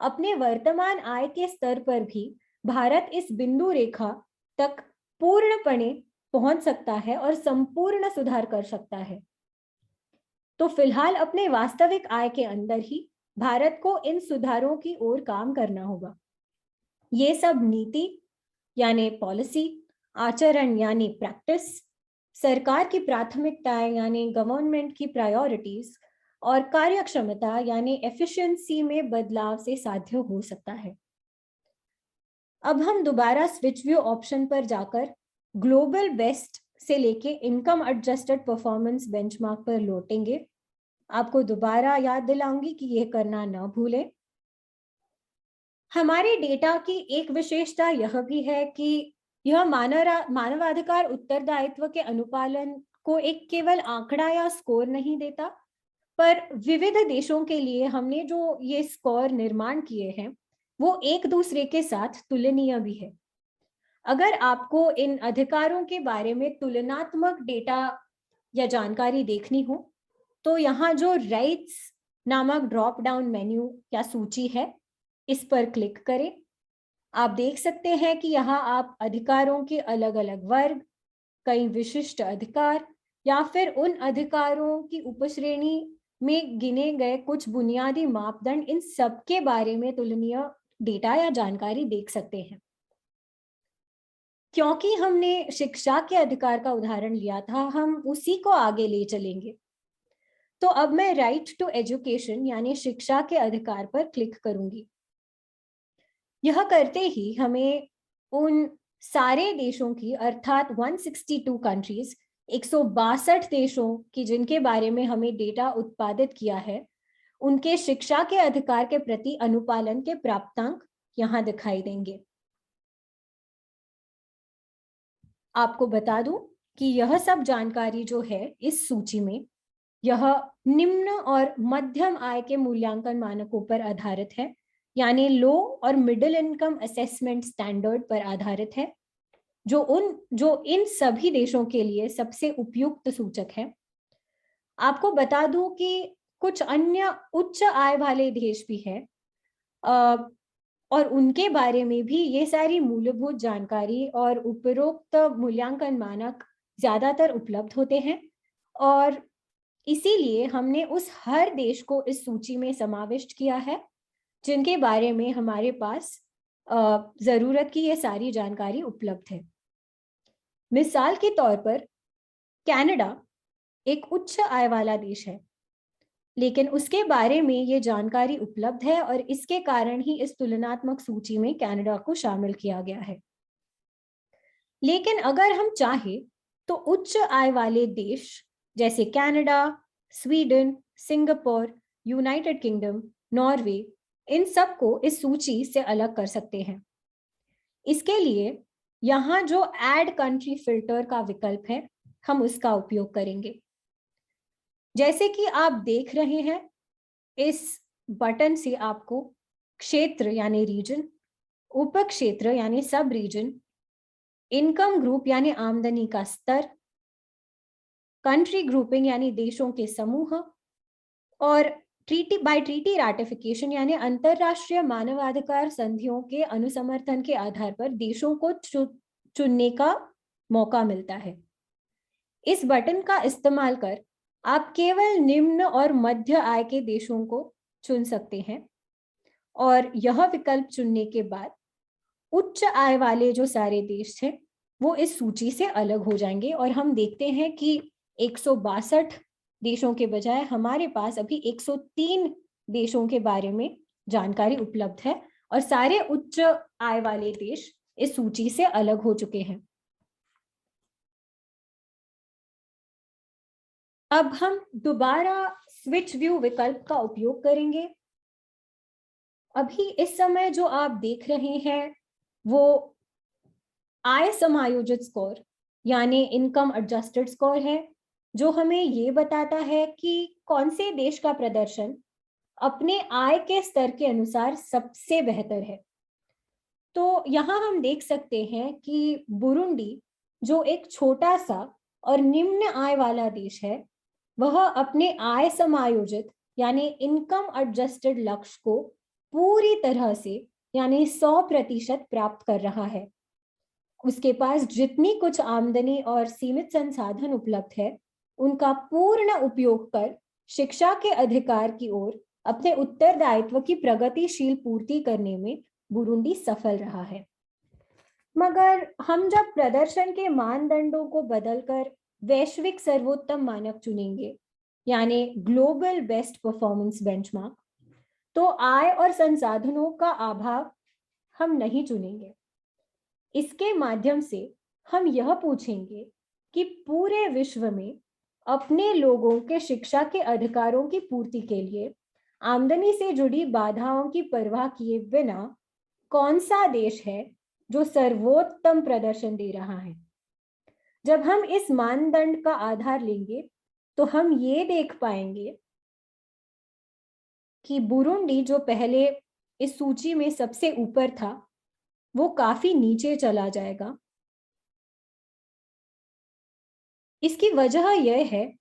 अपने वर्तमान आय के स्तर पर भी भारत इस बिंदु रेखा तक पूर्णपणे पहुंच सकता है और संपूर्ण सुधार कर सकता है। तो फिलहाल अपने वास्तविक आय के अंदर ही भारत को इन सुधारों की ओर काम करना होगा। ये सब नीति यानी पॉलिसी, आचरण यानी प्रैक्टिस, सरकार की प्राथमिकताएं यानी गवर्नमेंट की प्रायोरिटीज और कार्यक्षमता यानी एफिशिएंसी में बदलाव से साध्य हो सकता है। अब हम दोबारा स्विच व्यू ऑप्शन पर जाकर ग्लोबल बेस्ट से लेके इनकम एडजस्टेड परफॉर्मेंस बेंचमार्क पर लौटेंगे। आपको दोबारा याद दिलाऊंगी कि यह करना न भूलें। हमारे डेटा की एक विशेषता यह भी है कि यह मानवाधिकार उत्तरदायित्व के अनुपालन को एक केवल आंकड़ा या स्कोर नहीं देता, पर विविध देशों के लिए हमने जो ये स्कोर निर्माण किए हैं वो एक दूसरे के साथ तुलनीय भी है। अगर आपको इन अधिकारों के बारे में तुलनात्मक डेटा या जानकारी देखनी हो, तो यहाँ जो राइट्स नामक ड्रॉप डाउन मेन्यू या सूची है, इस पर क्लिक करें। आप देख सकते हैं कि यहाँ आप अधिकारों के अलग अलग वर्ग, कई विशिष्ट अधिकार या फिर उन अधिकारों की उपश्रेणी में गिने गए कुछ बुनियादी मापदंड, इन सब के बारे में तुलनीय डेटा या जानकारी देख सकते हैं। क्योंकि हमने शिक्षा के अधिकार का उदाहरण लिया था, हम उसी को आगे ले चलेंगे। तो अब मैं राइट टू एजुकेशन यानी शिक्षा के अधिकार पर क्लिक करूंगी। यह करते ही हमें उन सारे देशों की अर्थात 162 कंट्रीज, 162 देशों की जिनके बारे में हमें डेटा उत्पादित किया है, उनके शिक्षा के अधिकार के प्रति अनुपालन के प्राप्तांक यहाँ दिखाई देंगे। आपको बता दूं कि यह सब जानकारी जो है इस सूची में, यह निम्न और मध्यम आय के मूल्यांकन मानकों पर आधारित है, यानी लो और मिडिल इनकम असेसमेंट स्टैंडर्ड पर आधारित है, जो इन सभी देशों के लिए सबसे उपयुक्त सूचक है। आपको बता दूं कि कुछ अन्य उच्च आय वाले देश भी हैं, और उनके बारे में भी ये सारी मूलभूत जानकारी और उपरोक्त मूल्यांकन मानक ज्यादातर उपलब्ध होते हैं, और इसीलिए हमने उस हर देश को इस सूची में समाविष्ट किया है जिनके बारे में हमारे पास जरूरत की ये सारी जानकारी उपलब्ध है। मिसाल के तौर पर कनाडा एक उच्च आय वाला देश है, लेकिन उसके बारे में ये जानकारी उपलब्ध है और इसके कारण ही इस तुलनात्मक सूची में कनाडा को शामिल किया गया है। लेकिन अगर हम चाहें तो उच्च आय वाले देश जैसे Canada, Sweden, Singapore, United Kingdom, Norway, इन सब को इस सूची से अलग कर सकते हैं। इसके लिए यहाँ जो ऐड कंट्री फिल्टर का विकल्प है, हम उसका उपयोग करेंगे। जैसे कि आप देख रहे हैं, इस बटन से आपको क्षेत्र यानी रीजन, उप क्षेत्र यानी सब रीजन, इनकम ग्रुप यानी आमदनी का स्तर, कंट्री ग्रुपिंग यानी देशों के समूह, और ट्रीटी बाय ट्रीटी रैटिफिकेशन यानी अंतरराष्ट्रीय मानवाधिकार संधियों के अनुसमर्थन के आधार पर देशों को चुनने का मौका मिलता है। इस बटन का इस्तेमाल कर आप केवल निम्न और मध्य आय के देशों को चुन सकते हैं और यह विकल्प चुनने के बाद उच्च आय वाले जो सारे देश थे वो इस सूची से अलग हो जाएंगे और हम देखते हैं कि 162 देशों के बजाय हमारे पास अभी 103 देशों के बारे में जानकारी उपलब्ध है और सारे उच्च आय वाले देश इस सूची से अलग हो चुके हैं। अब हम दोबारा स्विच व्यू विकल्प का उपयोग करेंगे। अभी इस समय जो आप देख रहे हैं वो आय समायोजित स्कोर यानी इनकम एडजस्टेड स्कोर है, जो हमें ये बताता है कि कौन से देश का प्रदर्शन अपने आय के स्तर के अनुसार सबसे बेहतर है। तो यहाँ हम देख सकते हैं कि बुरुंडी, जो एक छोटा सा और निम्न आय वाला देश है, वह अपने आय समायोजित यानी इनकम एडजस्टेड लक्ष्य को पूरी तरह से यानी 100% प्राप्त कर रहा है। उसके पास जितनी कुछ आमदनी और सीमित संसाधन उपलब्ध है, उनका पूर्ण उपयोग कर शिक्षा के अधिकार की ओर अपने उत्तरदायित्व की प्रगतिशील पूर्ति करने में बुरुंडी सफल रहा है। मगर हम जब प्रदर्शन के मानदंडों को बदलकर वैश्विक सर्वोत्तम मानक चुनेंगे, यानी ग्लोबल बेस्ट परफॉर्मेंस बेंचमार्क, तो आय और संसाधनों का अभाव हम नहीं चुनेंगे। इसके माध्यम से हम यह पूछेंगे कि पूरे विश्व में अपने लोगों के शिक्षा के अधिकारों की पूर्ति के लिए आमदनी से जुड़ी बाधाओं की परवाह किए बिना कौन सा देश है जो सर्वोत्तम प्रदर्शन दे रहा है। जब हम इस मानदंड का आधार लेंगे तो हम ये देख पाएंगे कि बुरुंडी, जो पहले इस सूची में सबसे ऊपर था, वो काफी नीचे चला जाएगा। इसकी वजह यह है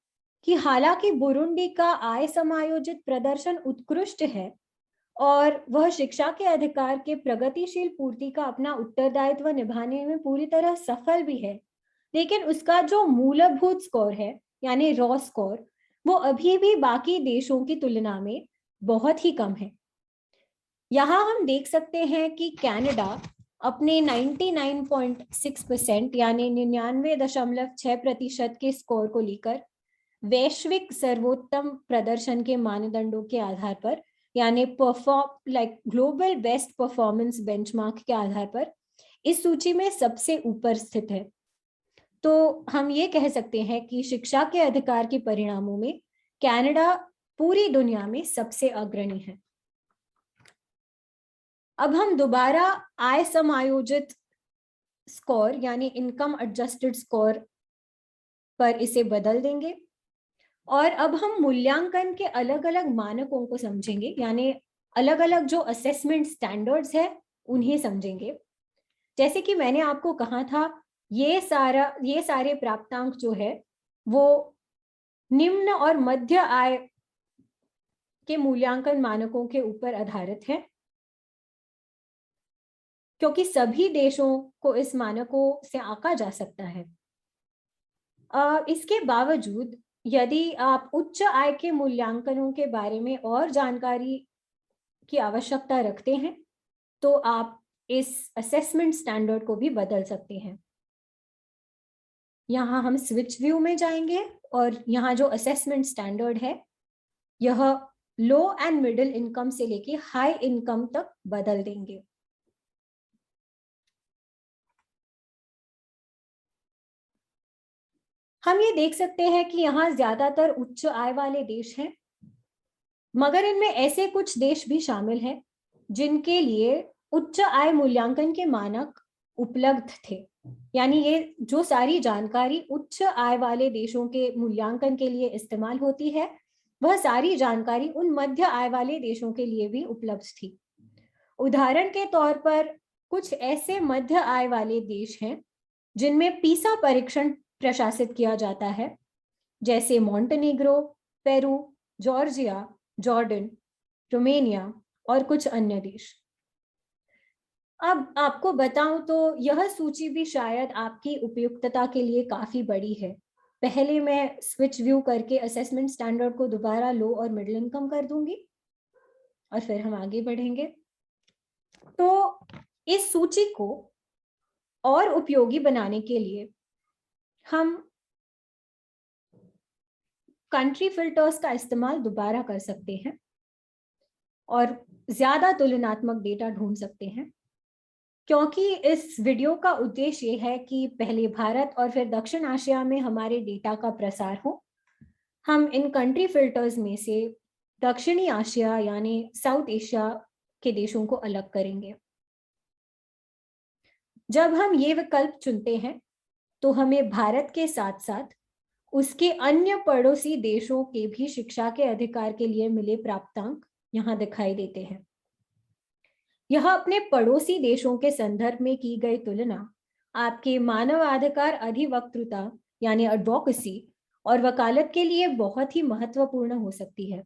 कि हालांकि बुरुंडी का आय समायोजित प्रदर्शन उत्कृष्ट है और वह शिक्षा के अधिकार के प्रगतिशील पूर्ति का अपना उत्तरदायित्व निभाने में पूरी तरह सफल भी है, लेकिन उसका जो मूलभूत स्कोर है यानी रॉ स्कोर, वो अभी भी बाकी देशों की तुलना में बहुत ही कम है। यहाँ हम देख सकते हैं कि कनाडा अपने 99.6% यानी 99.6% के स्कोर को लेकर वैश्विक सर्वोत्तम प्रदर्शन के मानदंडों के आधार पर यानी ग्लोबल बेस्ट परफॉर्मेंस बेंचमार्क के आधार पर इस सूची में सबसे ऊपर स्थित है। तो हम ये कह सकते हैं कि शिक्षा के अधिकार के परिणामों में कनाडा पूरी दुनिया में सबसे अग्रणी है। अब हम दोबारा आय समायोजित स्कोर यानी इनकम एडजस्टेड स्कोर पर इसे बदल देंगे और अब हम मूल्यांकन के अलग अलग मानकों को समझेंगे, यानी अलग अलग जो असेसमेंट स्टैंडर्ड्स है उन्हें समझेंगे। जैसे कि मैंने आपको कहा था, ये सारे प्राप्तांक जो है वो निम्न और मध्य आय के मूल्यांकन मानकों के ऊपर आधारित है, क्योंकि सभी देशों को इस मानकों से आंका जा सकता है। इसके बावजूद यदि आप उच्च आय के मूल्यांकनों के बारे में और जानकारी की आवश्यकता रखते हैं तो आप इस असेसमेंट स्टैंडर्ड को भी बदल सकते हैं। यहाँ हम स्विच व्यू में जाएंगे और यहाँ जो असेसमेंट स्टैंडर्ड है यह लो एंड मिडिल इनकम से लेके हाई इनकम तक बदल देंगे। हम ये देख सकते हैं कि यहाँ ज्यादातर उच्च आय वाले देश हैं, मगर इनमें ऐसे कुछ देश भी शामिल हैं जिनके लिए उच्च आय मूल्यांकन के मानक उपलब्ध थे। यानी ये जो सारी जानकारी उच्च आय वाले देशों के मूल्यांकन के लिए इस्तेमाल होती है, वह सारी जानकारी उन मध्य आय वाले देशों के लिए भी उपलब्ध थी। उदाहरण के तौर पर कुछ ऐसे मध्य आय वाले देश हैं जिनमें पीसा परीक्षण प्रशासित किया जाता है, जैसे Montenegro, Peru, Georgia, Jordan, Romania और कुछ अन्य देश। अब आपको बताऊं तो यह सूची भी शायद आपकी उपयुक्तता के लिए काफी बड़ी है, पहले मैं स्विच व्यू करके असेसमेंट स्टैंडर्ड को दोबारा लो और मिडिल इनकम कर दूंगी और फिर हम आगे बढ़ेंगे। तो इस सूची को और उपयोगी बनाने के लिए हम कंट्री फिल्टर्स का इस्तेमाल दोबारा कर सकते हैं और ज्यादा तुलनात्मक डेटा ढूंढ सकते हैं, क्योंकि इस वीडियो का उद्देश्य ये है कि पहले भारत और फिर दक्षिण एशिया में हमारे डेटा का प्रसार हो। हम इन कंट्री फिल्टर्स में से दक्षिणी एशिया यानी साउथ एशिया के देशों को अलग करेंगे। जब हम ये विकल्प चुनते हैं तो हमें भारत के साथ साथ उसके अन्य पड़ोसी देशों के भी शिक्षा के अधिकार के लिए मिले प्राप्तांक यहाँ दिखाई देते हैं। यह अपने पड़ोसी देशों के संदर्भ में की गई तुलना आपके मानवाधिकार अधिवक्तृता यानी एडवोकेसी और वकालत के लिए बहुत ही महत्वपूर्ण हो सकती है।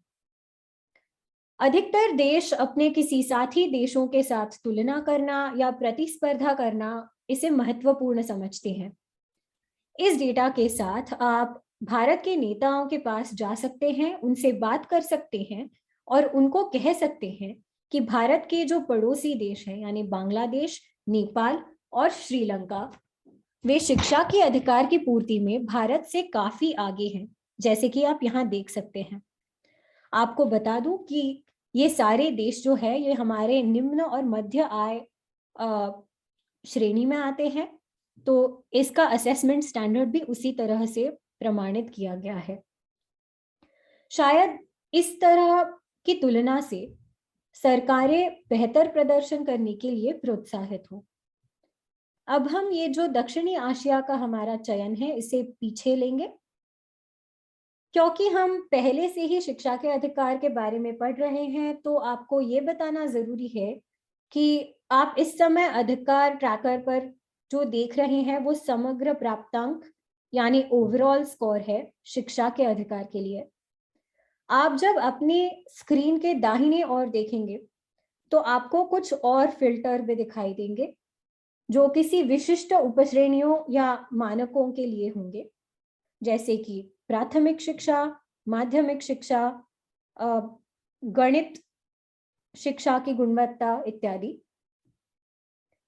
अधिकतर देश अपने किसी साथी देशों के साथ तुलना करना या प्रतिस्पर्धा करना इसे महत्वपूर्ण समझते हैं। इस डेटा के साथ आप भारत के नेताओं के पास जा सकते हैं, उनसे बात कर सकते हैं और उनको कह सकते हैं कि भारत के जो पड़ोसी देश हैं यानी बांग्लादेश, नेपाल और श्रीलंका, वे शिक्षा के अधिकार की पूर्ति में भारत से काफी आगे हैं, जैसे कि आप यहाँ देख सकते हैं। आपको बता दूं कि ये सारे देश जो है ये हमारे निम्न और मध्य आय श्रेणी में आते हैं, तो इसका असेसमेंट स्टैंडर्ड भी उसी तरह से प्रमाणित किया गया है। शायद इस तरह की तुलना से सरकारें बेहतर प्रदर्शन करने के लिए प्रोत्साहित हो। अब हम ये जो दक्षिणी एशिया का हमारा चयन है इसे पीछे लेंगे, क्योंकि हम पहले से ही शिक्षा के अधिकार के बारे में पढ़ रहे हैं, तो आपको ये बताना जरूरी है कि आप इस समय अधिकार ट्रैकर पर जो देख रहे हैं वो समग्र प्राप्तांक यानी ओवरऑल स्कोर है शिक्षा के अधिकार के लिए। आप जब अपने स्क्रीन के दाहिने ओर देखेंगे तो आपको कुछ और फिल्टर भी दिखाई देंगे जो किसी विशिष्ट उपश्रेणियों या मानकों के लिए होंगे, जैसे कि प्राथमिक शिक्षा, माध्यमिक शिक्षा, गणित शिक्षा की गुणवत्ता इत्यादि।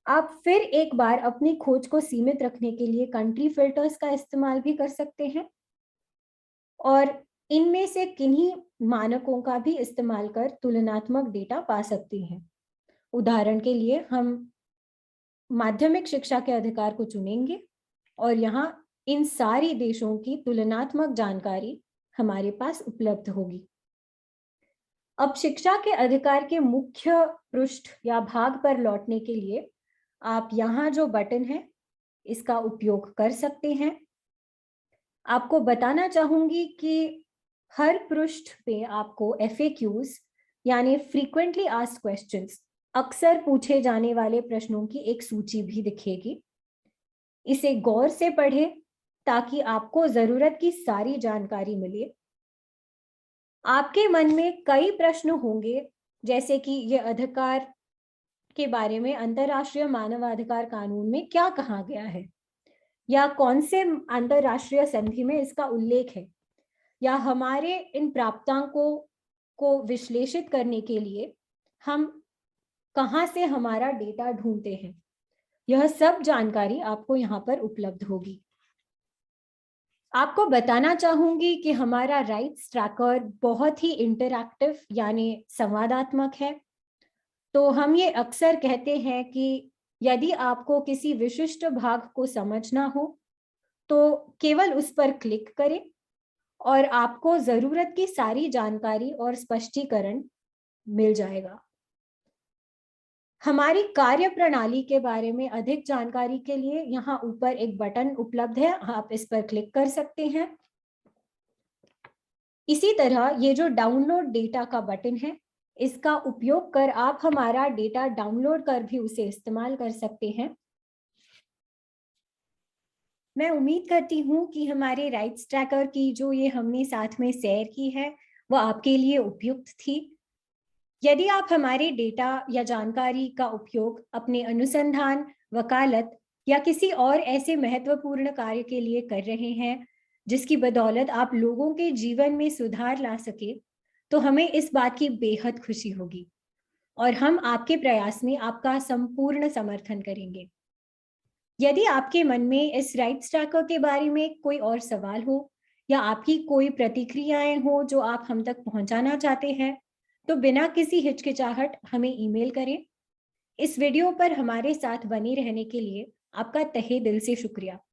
आप फिर एक बार अपनी खोज को सीमित रखने के लिए कंट्री फिल्टर्स का इस्तेमाल भी कर सकते हैं और इनमें से किन्हीं मानकों का भी इस्तेमाल कर तुलनात्मक डेटा पा सकते हैं। उदाहरण के लिए हम माध्यमिक शिक्षा के अधिकार को चुनेंगे और यहाँ इन सारी देशों की तुलनात्मक जानकारी हमारे पास उपलब्ध होगी। अब शिक्षा के अधिकार के मुख्य पृष्ठ या भाग पर लौटने के लिए आप यहाँ जो बटन है इसका उपयोग कर सकते हैं। आपको बताना चाहूंगी कि हर पृष्ठ पे आपको FAQs यानी फ्रीक्वेंटली आस्क्ड क्वेश्चंस, अक्सर पूछे जाने वाले प्रश्नों की एक सूची भी दिखेगी। इसे गौर से पढ़ें ताकि आपको जरूरत की सारी जानकारी मिले। आपके मन में कई प्रश्न होंगे, जैसे कि ये अधिकार के बारे में अंतरराष्ट्रीय मानवाधिकार कानून में क्या कहा गया है, या कौन से अंतरराष्ट्रीय संधि में इसका उल्लेख है, या हमारे इन प्राप्तांकों को विश्लेषित करने के लिए हम कहां से हमारा डेटा ढूंढते हैं। यह सब जानकारी आपको यहाँ पर उपलब्ध होगी। आपको बताना चाहूंगी कि हमारा राइट्स ट्रैकर बहुत ही इंटरैक्टिव यानी संवादात्मक है। तो हम ये अक्सर कहते हैं कि यदि आपको किसी विशिष्ट भाग को समझना हो तो केवल उस पर क्लिक करें और आपको जरूरत की सारी जानकारी और स्पष्टीकरण मिल जाएगा। हमारी कार्य प्रणाली के बारे में अधिक जानकारी के लिए यहाँ ऊपर एक बटन उपलब्ध है, आप इस पर क्लिक कर सकते हैं। इसी तरह ये जो डाउनलोड डेटा का बटन है इसका उपयोग कर आप हमारा डेटा डाउनलोड कर भी उसे इस्तेमाल कर सकते हैं। मैं उम्मीद करती हूँ कि हमारे राइट्स ट्रैकर की जो ये हमने साथ में शेयर की है वो आपके लिए उपयुक्त थी। यदि आप हमारे डेटा या जानकारी का उपयोग अपने अनुसंधान, वकालत या किसी और ऐसे महत्वपूर्ण कार्य के लिए कर रहे हैं जिसकी बदौलत आप लोगों के जीवन में सुधार ला सके, तो हमें इस बात की बेहद खुशी होगी और हम आपके प्रयास में आपका संपूर्ण समर्थन करेंगे। यदि आपके मन में इस राइट्स ट्रैकर के बारे में कोई और सवाल हो या आपकी कोई प्रतिक्रियाएं हो जो आप हम तक पहुंचाना चाहते हैं, तो बिना किसी हिचकिचाहट हमें ईमेल करें। इस वीडियो पर हमारे साथ बने रहने के लिए आपका तहे दिल से शुक्रिया।